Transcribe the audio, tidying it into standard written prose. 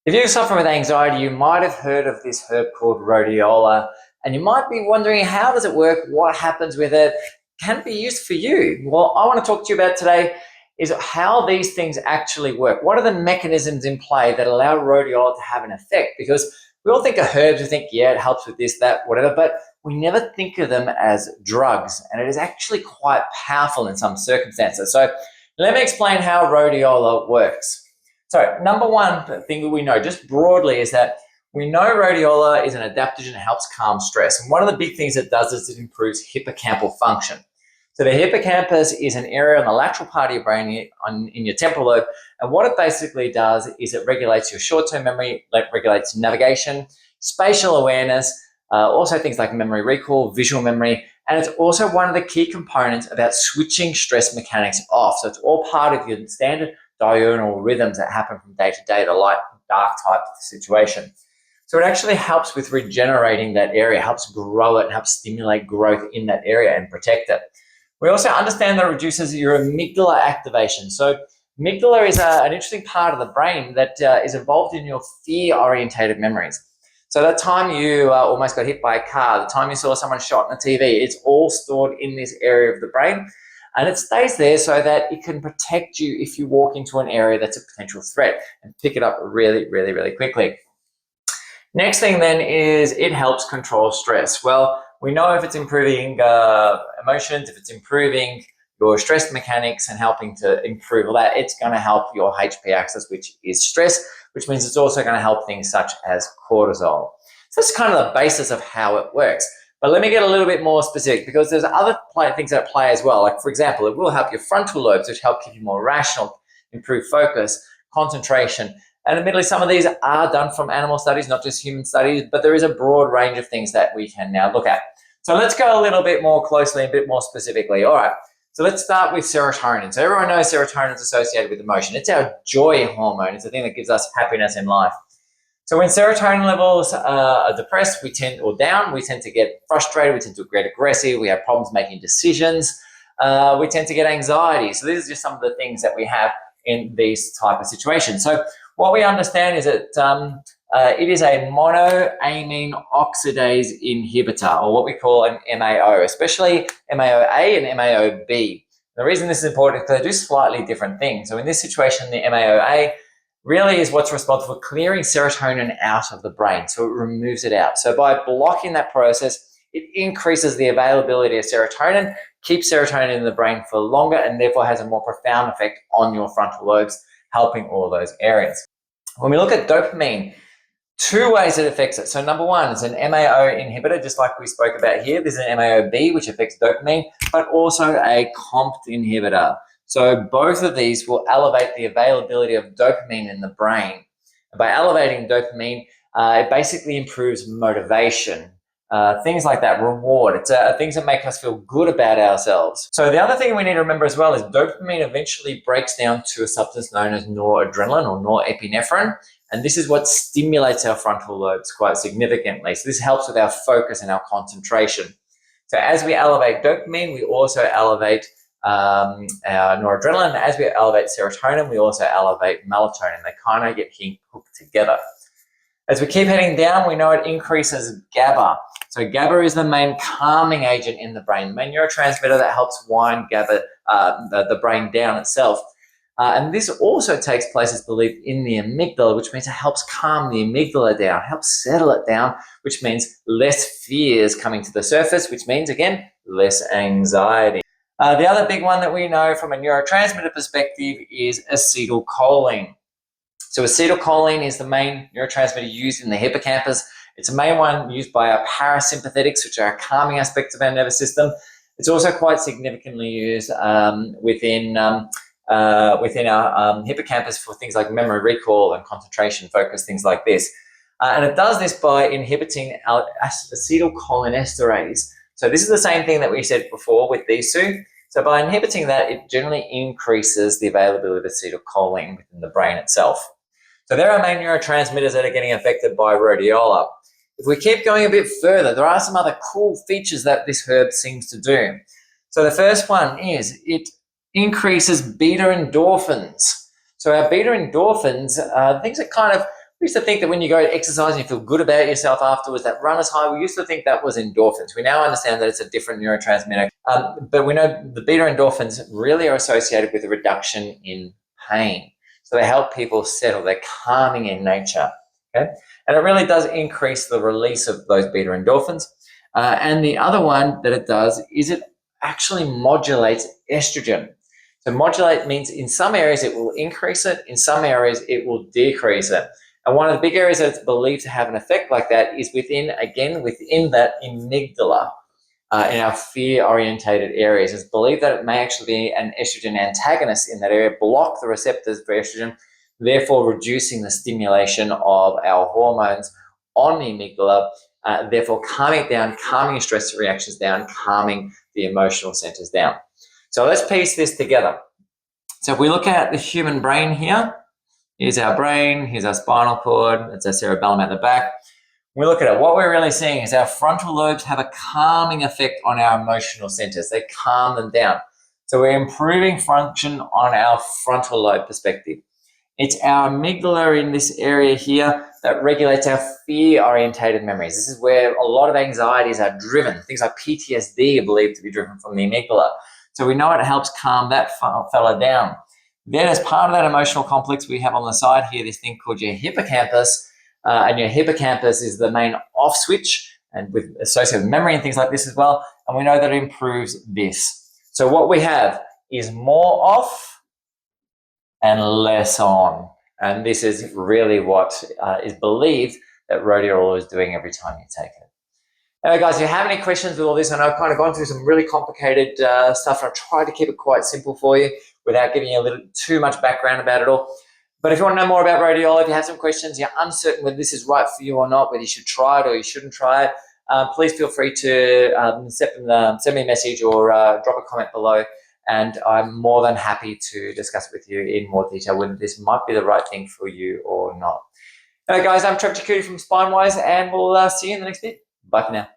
If you suffer with anxiety, you might have heard of this herb called rhodiola, and you might be wondering, how does it work? What happens with it? Can it be used for you? Well, I want to talk to you about today is how these things actually work. What are the mechanisms in play that allow rhodiola to have an effect? Because we all think of herbs, we think, yeah, it helps with this, that, whatever, but we never think of them as drugs, and it is actually quite powerful in some circumstances. So let me explain how rhodiola works. So number one thing that we know just broadly is that we know rhodiola is an adaptogen that helps calm stress. And one of the big things it does is it improves hippocampal function. So the hippocampus is an area on the lateral part of your brain in your temporal lobe. And what it basically does is it regulates your short-term memory, regulates navigation, spatial awareness, also things like memory recall, visual memory. And it's also one of the key components about switching stress mechanics off. So it's all part of your standard diurnal rhythms that happen from day to day, the light and dark type of situation. So it actually helps with regenerating that area, helps grow it, and helps stimulate growth in that area and protect it. We also understand that it reduces your amygdala activation. So amygdala is an interesting part of the brain that is involved in your fear-orientated memories. So that time you almost got hit by a car, the time you saw someone shot on the TV, it's all stored in this area of the brain. And it stays there so that it can protect you if you walk into an area that's a potential threat and pick it up really, really, really quickly. Next thing then is it helps control stress. Well, we know if it's improving emotions, if it's improving your stress mechanics and helping to improve all that, it's going to help your HP axis, which is stress, which means it's also going to help things such as cortisol. So that's kind of the basis of how it works. But let me get a little bit more specific because there's other things that play as well. Like, for example, it will help your frontal lobes, which help keep you more rational, improve focus, concentration. And admittedly, some of these are done from animal studies, not just human studies, but there is a broad range of things that we can now look at. So let's go a little bit more closely, a bit more specifically. All right, so let's start with serotonin. So everyone knows serotonin is associated with emotion. It's our joy hormone. It's the thing that gives us happiness in life. So when serotonin levels are depressed, we tend to get frustrated, we tend to get aggressive, we have problems making decisions, we tend to get anxiety. So these are just some of the things that we have in these type of situations. So what we understand is that it is a monoamine oxidase inhibitor, or what we call an MAO, especially MAO-A and MAO-B. The reason this is important is because they do slightly different things. So in this situation, the MAO-A really is what's responsible for clearing serotonin out of the brain. So it removes it out. So by blocking that process, it increases the availability of serotonin, keeps serotonin in the brain for longer, and therefore has a more profound effect on your frontal lobes, helping all those areas. When we look at dopamine, two ways it affects it. So number one, it's an MAO inhibitor, just like we spoke about here. There's an MAO-B, which affects dopamine, but also a COMT inhibitor. So both of these will elevate the availability of dopamine in the brain. And by elevating dopamine, it basically improves motivation, things like that, reward. It's things that make us feel good about ourselves. So the other thing we need to remember as well is dopamine eventually breaks down to a substance known as noradrenaline or norepinephrine. And this is what stimulates our frontal lobes quite significantly. So this helps with our focus and our concentration. So as we elevate dopamine, we also elevate our noradrenaline. As we elevate serotonin, we also elevate melatonin. They kind of get hooked together. As we keep heading down, we know it increases GABA. So GABA is the main calming agent in the brain, the main neurotransmitter that helps wind GABA, the brain down itself. And this also takes place, as believed, in the amygdala, which means it helps calm the amygdala down, helps settle it down, which means less fears coming to the surface, which means, again, less anxiety. The other big one that we know from a neurotransmitter perspective is acetylcholine. So acetylcholine is the main neurotransmitter used in the hippocampus. It's the main one used by our parasympathetics, which are calming aspects of our nervous system. It's also quite significantly used within our hippocampus for things like memory recall and concentration, focus, things like this. And it does this by inhibiting acetylcholinesterase. So this is the same thing that we said before with these two. So by inhibiting that, it generally increases the availability of acetylcholine within the brain itself. So there are main neurotransmitters that are getting affected by rhodiola. If we keep going a bit further, there are some other cool features that this herb seems to do. So the first one is it increases beta endorphins. So our beta endorphins are things that kind of We used to think that when you go exercise and you feel good about yourself afterwards, that runner's high, we used to think that was endorphins. We now understand that it's a different neurotransmitter. But we know the beta endorphins really are associated with a reduction in pain. So they help people settle. They're calming in nature. Okay? And it really does increase the release of those beta endorphins. And the other one that it does is it actually modulates estrogen. So modulate means in some areas it will increase it, in some areas it will decrease it. And one of the big areas that it's believed to have an effect like that is within that amygdala, in our fear-orientated areas. It's believed that it may actually be an estrogen antagonist in that area, block the receptors for estrogen, therefore reducing the stimulation of our hormones on the amygdala, therefore calming it down, calming your stress reactions down, calming the emotional centers down. So let's piece this together. So if we look at the human brain here, here's our brain, here's our spinal cord, it's our cerebellum at the back. When we look at it, what we're really seeing is our frontal lobes have a calming effect on our emotional centers. They calm them down. So we're improving function on our frontal lobe perspective. It's our amygdala in this area here that regulates our fear-orientated memories. This is where a lot of anxieties are driven. Things like PTSD are believed to be driven from the amygdala. So we know it helps calm that fella down. Then as part of that emotional complex, we have on the side here this thing called your hippocampus. And your hippocampus is the main off switch and with associated with memory and things like this as well. And we know that it improves this. So what we have is more off and less on. And this is really what is believed that Rhodiola is doing every time you take it. Anyway, guys, if you have any questions with all this, I know I've kind of gone through some really complicated stuff, and I've tried to keep it quite simple for you without giving you a little too much background about it all. But if you want to know more about Rhodiola, if you have some questions, you're uncertain whether this is right for you or not, whether you should try it or you shouldn't try it, please feel free to send me a message or drop a comment below, and I'm more than happy to discuss with you in more detail whether this might be the right thing for you or not. Anyway, guys, I'm Trevor Chakouti from SpineWise, and we'll see you in the next bit. Bye for now.